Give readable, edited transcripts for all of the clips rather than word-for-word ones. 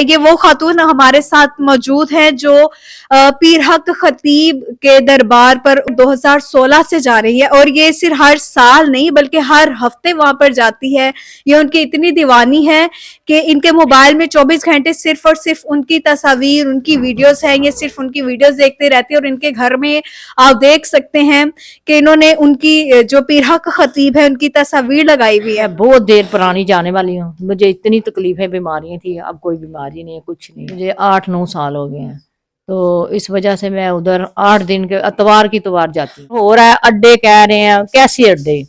है। ये वो खातून हमारे साथ मौजूद है जो पीर हक खतीब के दरबार पर 2016 से जा रही है, और ये सिर्फ हर साल नहीं बल्कि हर हफ्ते वहां पर जाती है। ये उनकी इतनी दीवानी है कि इनके मोबाइल में 24 घंटे सिर्फ और सिर्फ उनकी तस्वीर, उनकी वीडियोस हैं। ये सिर्फ उनकी वीडियोस देखते रहते हैं, और इनके घर में आप देख सकते हैं कि इन्होंने उनकी जो पीर हक खतीब है उनकी तस्वीर लगाई हुई है। मैं बहुत देर पुरानी जाने वाली हूँ। मुझे इतनी तकलीफें, बीमारियां थी, अब कोई बीमारी नहीं है, कुछ नहीं। मुझे 8-9 साल हो गए हैं, तो इस वजह से मैं उधर 8 दिन के अतवार की तवार जाती हूँ। हो रहा है अड्डे कह रहे हैं, कैसे अड्डे?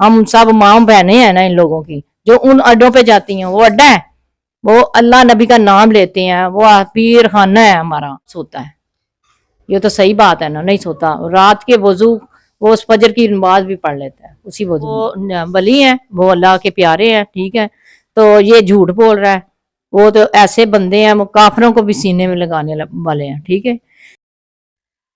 हम सब माँ बहनें हैं ना इन लोगों की, जो उन अड्डों पे जाती हैं। वो अड्डा है, वो अल्लाह नबी का नाम लेते हैं, वो पीर खाना है हमारा, सोता है। ये तो सही बात है ना, नहीं सोता। रात के वजू वो उस फजर की नमाज भी पढ़ लेता है उसी वजू। वो वली हैं, वो अल्लाह के प्यारे हैं, ठीक है। तो ये झूठ बोल रहा है, वो तो ऐसे बंदे हैं, वो काफरों को भी सीने में लगाने वाले हैं, ठीक है।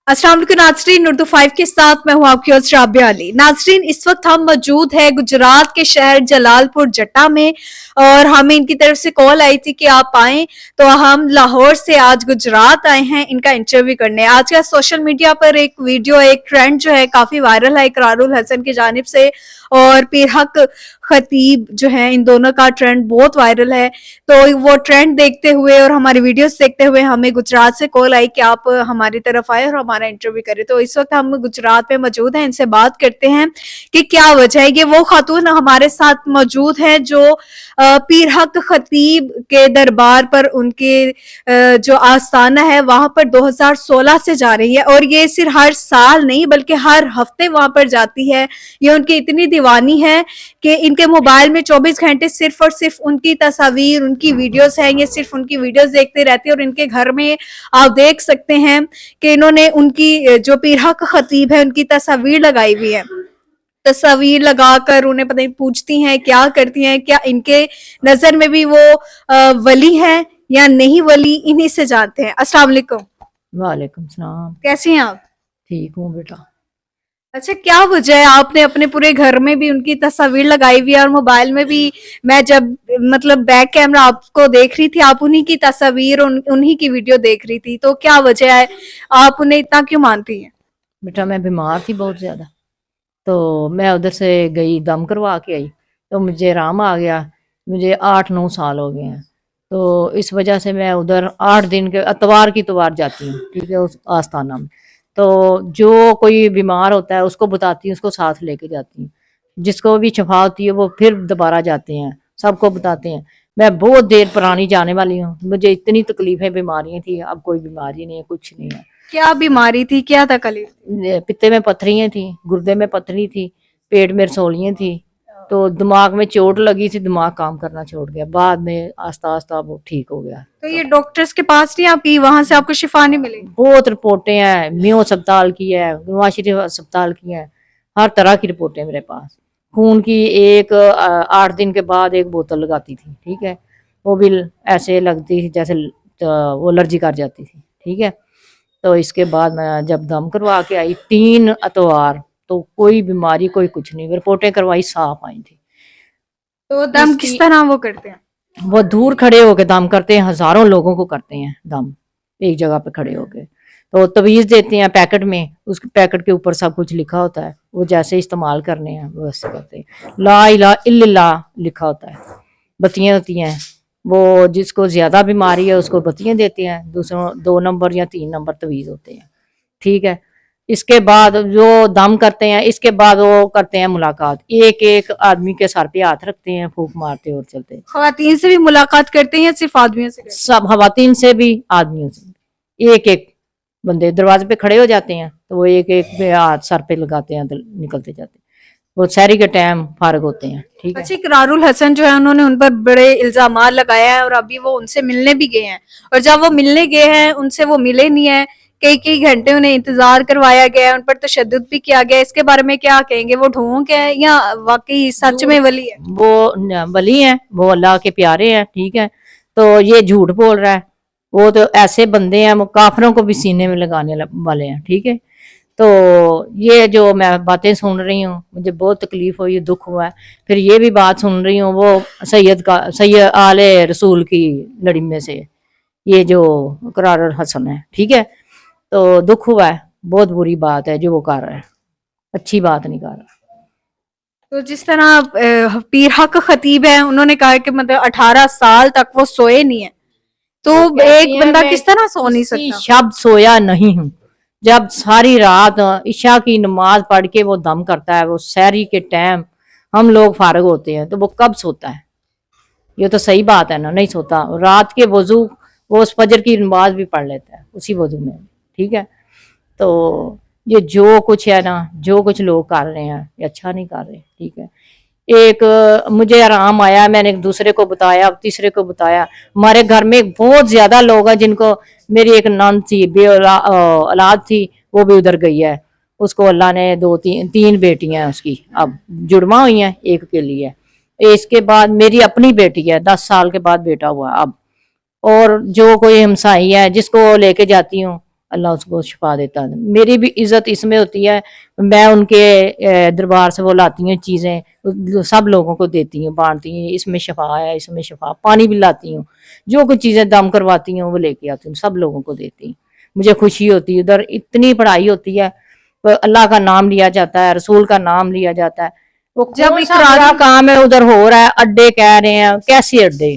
अस्सलाम वालेकुम नाज़रीन, उर्दू 5 के साथ मैं हूँ आपकी होस्ट राबिया अली। नाज़रीन, इस वक्त हम मौजूद है गुजरात के शहर जलालपुर जट्टा में, और हमें इनकी तरफ से कॉल आई थी कि आप आएं, तो हम लाहौर से आज गुजरात आए हैं इनका इंटरव्यू करने। आज का सोशल मीडिया पर एक वीडियो, एक ट्रेंड जो है काफी वायरल है इकरारुल हसन की जानिब से, और पीर हक खतीब जो है, इन दोनों का ट्रेंड बहुत वायरल है। तो वो ट्रेंड देखते हुए और हमारी वीडियोस देखते हुए हमें गुजरात से कॉल आई कि आप हमारी तरफ आए और हमारा इंटरव्यू करें। तो इस वक्त हम गुजरात में मौजूद हैं, इनसे बात करते हैं कि क्या वजह है। ये वो खातून हमारे साथ मौजूद है जो पीर हक खतीब के दरबार पर, उनके जो आस्थाना है वहां पर 2016 से जा रही है, और ये सिर्फ हर साल नहीं बल्कि हर हफ्ते वहां पर जाती है। ये उनकी इतनी दीवानी है कि इनके मोबाइल में 24 घंटे सिर्फ और सिर्फ उनकी तस्वीर, उनकी वीडियोस हैं। ये सिर्फ उनकी वीडियोस देखते रहते हैं, और इनके घर में आप देख सकते हैं कि इन्होंने उनकी जो पीर हक खतीब है उनकी तस्वीर लगाई हुई है। तस्वीर लगाकर उन्हें पता नहीं पूछती हैं क्या करती हैं, क्या इनके नजर में भी वो वली है या नहीं वली, इन्हीं से जानते हैं। अस्सलाम वालेकुम। वालेकुम सलाम। कैसी हैं आप? ठीक हूँ बेटा। अच्छा, क्या वजह है आपने अपने पूरे घर में भी उनकी तस्वीर लगाई हुई है, और मोबाइल में भी मैं जब मतलब बैक कैमरा आपको देख रही थी, आप उन्हीं की तस्वीर, उन्हीं की वीडियो देख रही थी, तो क्या वजह है, आप उन्हें इतना क्यों मानती हैं? बेटा मैं बीमार थी बहुत ज्यादा, तो मैं उधर से गई, दम करवा के आई, तो मुझे आराम आ गया। मुझे 8-9 साल हो गए हैं, तो इस वजह से मैं उधर 8 दिन के अतवार की तवार जाती हूँ, ठीक है, उस आस्थाना में। तो जो कोई बीमार होता है उसको बताती हूँ, उसको साथ लेके जाती हूँ। जिसको भी शफा होती है वो फिर दोबारा जाते हैं, सबको बताते हैं। मैं बहुत देर पुरानी जाने वाली हूँ। मुझे इतनी तकलीफें, बीमारियां थी, अब कोई बीमारी नहीं है, कुछ नहीं है। क्या बीमारी थी, क्या तकलीफ? पित्ते में पत्थरियां थी, गुर्दे में पत्थरी थी, पेट में रसोलियां थी, तो दिमाग में चोट लगी थी, दिमाग काम करना छोड़ गया। बाद में आस्ता आस्ता वो ठीक हो गया। तो ये डॉक्टर्स के पास नहीं आप गई, वहां से आपको शिफा नहीं मिली? बहुत रिपोर्टें हैं, मियो अस्पताल की है, नवाज शरीफ अस्पताल की है, हर तरह की रिपोर्टें मेरे पास। खून की एक 8 दिन के बाद एक बोतल लगाती थी, ठीक है, वो भी ऐसे लगती थी जैसे वो एलर्जी कर जाती थी, ठीक है। तो इसके बाद मैं जब दम करवा के आई 3 अतवार, तो कोई बीमारी, कोई कुछ नहीं, रिपोर्टें करवाई, साफ आई थी। तो दम किस तरह वो करते हैं? वो दूर खड़े होके दम करते हैं, हजारों लोगों को करते हैं दम, एक जगह पे खड़े होके। तो तवीज देते हैं पैकेट में, उस पैकेट के ऊपर सब कुछ लिखा होता है, वो जैसे इस्तेमाल करने हैं वो वैसे करते हैं। ला इलाहा इल्लल्लाह लिखा होता है। बत्तियां होती हैं, वो जिसको ज्यादा बीमारी है उसको बत्तियां देते हैं, दूसरों 2 नंबर या 3 नंबर तवीज होते हैं, ठीक है। इसके बाद जो दम करते हैं, इसके बाद वो करते हैं मुलाकात, एक एक आदमी के सर पे हाथ रखते हैं, फूंक मारते और चलते हैं। खवातीन से भी मुलाकात करते हैं, सिर्फ आदमियों से? सब खवातीन से भी, आदमियों से भी। एक एक बंदे दरवाजे पे खड़े हो जाते हैं, तो वो एक एक पे हाथ सर पे लगाते हैं, निकलते जाते हैं। वो शहरी के टाइम फारग होते हैं, ठीक है। अच्छा, इकरारुल हसन जो है उन्होंने उन पर बड़े इल्जाम लगाया है, और अभी वो उनसे मिलने भी गए हैं, और जब वो मिलने गए हैं उनसे वो मिले नहीं है, कई कई घंटे उन्हें इंतजार करवाया गया है, उन पर तशद्दुद भी किया गया है। इसके बारे में क्या कहेंगे? वो ढोंग है या वाकई सच में वली है? वो वली है, वो अल्लाह के प्यारे हैं, ठीक है। तो ये झूठ बोल रहा है, वो तो ऐसे बंदे हैं, वो काफरों को भी सीने में लगाने वाले हैं, ठीक है। تو یہ جو میں باتیں سن رہی ہوں مجھے بہت تکلیف ہوئی، دکھ ہوا ہے. پھر یہ بھی بات سن رہی ہوں وہ سید آل رسول کی لڑی میں سے یہ جو اقرار الحسن ہے، ٹھیک ہے. تو دکھ ہوا ہے، بہت بری بات ہے جو وہ کر رہا ہے، اچھی بات نہیں کر رہا. تو جس طرح پیر حق خطیب ہے، انہوں نے کہا کہ مطلب 18 سال تک وہ سوئے نہیں ہیں، تو ایک بندہ کس طرح سو نہیں سکتا؟ شب سویا نہیں ہوں. جب ساری رات عشاء کی نماز پڑھ کے وہ دم کرتا ہے، وہ سحری کے ٹائم ہم لوگ فارغ ہوتے ہیں، تو وہ کب سوتا ہے؟ یہ تو صحیح بات ہے نا، نہیں سوتا. رات کے وضو وہ اس فجر کی نماز بھی پڑھ لیتا ہے اسی وضو میں، ٹھیک ہے. تو یہ جو کچھ ہے نا، جو کچھ لوگ کر رہے ہیں یہ اچھا نہیں کر رہے، ٹھیک ہے. ایک مجھے آرام آیا، میں نے ایک دوسرے کو بتایا، تیسرے کو بتایا. ہمارے گھر میں بہت زیادہ لوگ ہیں جن کو، میری ایک نند تھی بے اولاد تھی، وہ بھی ادھر گئی ہے. اس کو اللہ نے تین بیٹیاں ہیں اس کی، اب جڑواں ہوئی ہیں، ایک کے لیے. اس کے بعد میری اپنی بیٹی ہے، 10 سال کے بعد بیٹا ہوا اب. اور جو کوئی ہمسائی ہے جس کو لے کے جاتی ہوں اللہ اس کو شفا دیتا ہے. میری بھی عزت اس میں ہوتی ہے، میں ان کے دربار سے وہ لاتی ہوں چیزیں، سب لوگوں کو دیتی ہوں، بانٹتی ہوں، اس میں شفا ہے، اس میں شفا. پانی بھی لاتی ہوں، جو کچھ چیزیں دم کرواتی ہوں وہ لے کے آتی ہوں، سب لوگوں کو دیتی ہوں. مجھے خوشی ہوتی ہے. ادھر اتنی پڑھائی ہوتی ہے، اللہ کا نام لیا جاتا ہے، رسول کا نام لیا جاتا ہے. وہ جب کون سا برا کام ہے ادھر ہو رہا ہے؟ اڈے کہہ رہے ہیں، کیسے اڈے؟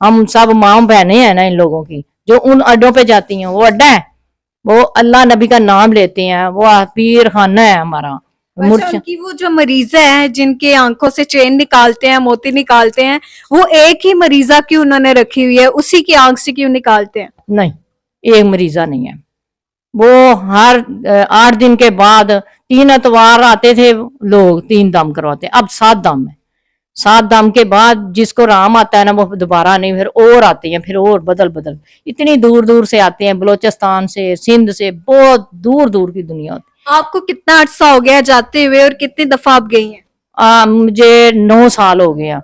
ہم سب ماں بہنیں ہیں نا ان لوگوں کی، جو ان اڈوں پہ جاتی ہیں وہ اڈا ہے؟ وہ اللہ نبی کا نام لیتے ہیں، وہ پیر خانہ ہے ہمارا. اچھا، ان کی وہ جو مریضہ ہیں جن کے آنکھوں سے چین نکالتے ہیں، موتی نکالتے ہیں، وہ ایک ہی مریضہ کیوں انہوں نے رکھی ہوئی ہے؟ اسی کی آنکھ سے کیوں نکالتے ہیں؟ نہیں، ایک مریضہ نہیں ہے. وہ ہر 8 دن کے بعد 3 اتوار آتے تھے لوگ، 3 دم کرواتے. اب 7 دم ہے. 7 دم کے بعد جس کو رام آتا ہے نا وہ دوبارہ نہیں، پھر اور آتے ہیں، پھر اور بدل بدل. اتنی دور دور سے آتے ہیں، بلوچستان سے، سندھ سے، بہت دور دور کی دنیا ہوتی. آپ کو کتنا عرصہ ہو گیا جاتے ہوئے اور کتنی دفعہ آپ گئی ہیں؟ مجھے 9 سال ہو گیا.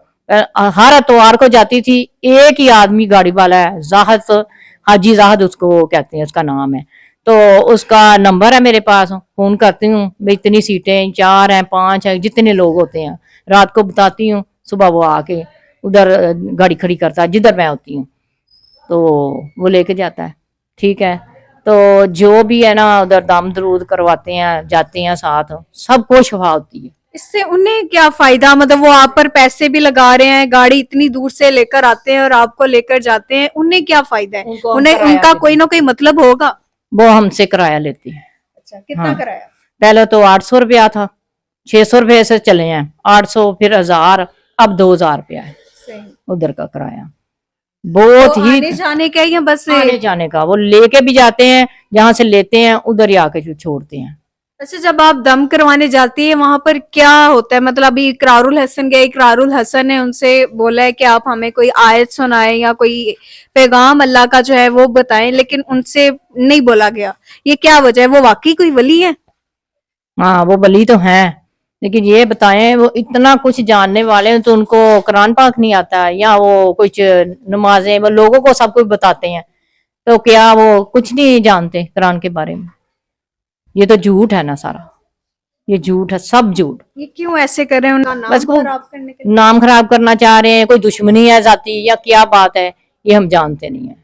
ہر اتوار کو جاتی تھی. ایک ہی آدمی گاڑی والا ہے، زاہد، حاجی زاہد اس کو کہتے ہیں، اس کا نام ہے. تو اس کا نمبر ہے میرے پاس، فون کرتی ہوں بھائی اتنی سیٹیں، 4 ہیں 5 ہیں، جتنے لوگ ہوتے ہیں رات کو بتاتی ہوں، صبح وہ آ کے ادھر گاڑی کھڑی کرتا ہے جدھر میں ہوتی ہوں، تو وہ لے کے جاتا ہے، ٹھیک ہے. تو جو بھی ہے نا ادھر دم درود کرواتے ہیں، جاتے ہیں ساتھ، سب کو شفا ہوتی ہے. اس سے انہیں کیا فائدہ؟ مطلب وہ آپ پر پیسے بھی لگا رہے ہیں، گاڑی اتنی دور سے لے کر آتے ہیں اور آپ کو لے کر جاتے ہیں، انہیں کیا فائدہ ہے؟ ان کا کوئی نہ کوئی مطلب ہوگا. وہ ہم سے کرایہ لیتی ہے. اچھا، کتنا کرایہ؟ پہلے تو 800 روپیہ تھا، 600 روپے سے چلے ہیں، 800 پھر 1000، اب 2000 روپیہ ہے ادھر کا کرایہ. بہت ہی آنے جانے کا یا بس آنے جانے کا، وہ لے کے بھی جاتے ہیں، جہاں سے لیتے ہیں ادھر ہی آ کے چھوڑتے ہیں. اچھا، جب آپ دم کروانے جاتی ہیں وہاں پر کیا ہوتا ہے؟ مطلب ابھی اقرار الحسن گئے، اقرار الحسن نے ان سے بولا ہے کہ آپ ہمیں کوئی آیت سنائیں یا کوئی پیغام اللہ کا جو ہے وہ بتائیں، لیکن ان سے نہیں بولا گیا. یہ کیا وجہ ہے؟ وہ واقعی کوئی ولی ہے؟ ہاں وہ ولی تو ہیں، لیکن یہ بتائیں وہ اتنا کچھ جاننے والے ہیں تو ان کو قرآن پاک نہیں آتا، یا وہ کچھ نمازیں وہ لوگوں کو سب کچھ بتاتے ہیں، تو کیا وہ کچھ نہیں جانتے قرآن کے بارے میں؟ یہ تو جھوٹ ہے نا سارا، یہ جھوٹ ہے، سب جھوٹ. یہ کیوں ایسے کر رہے ہیں؟ ان کا نام بس وہ خراب کرنے کے لیے؟ نام خراب کرنا چاہ رہے ہیں، کوئی دشمنی ہے ذاتی یا کیا بات ہے، یہ ہم جانتے نہیں ہیں.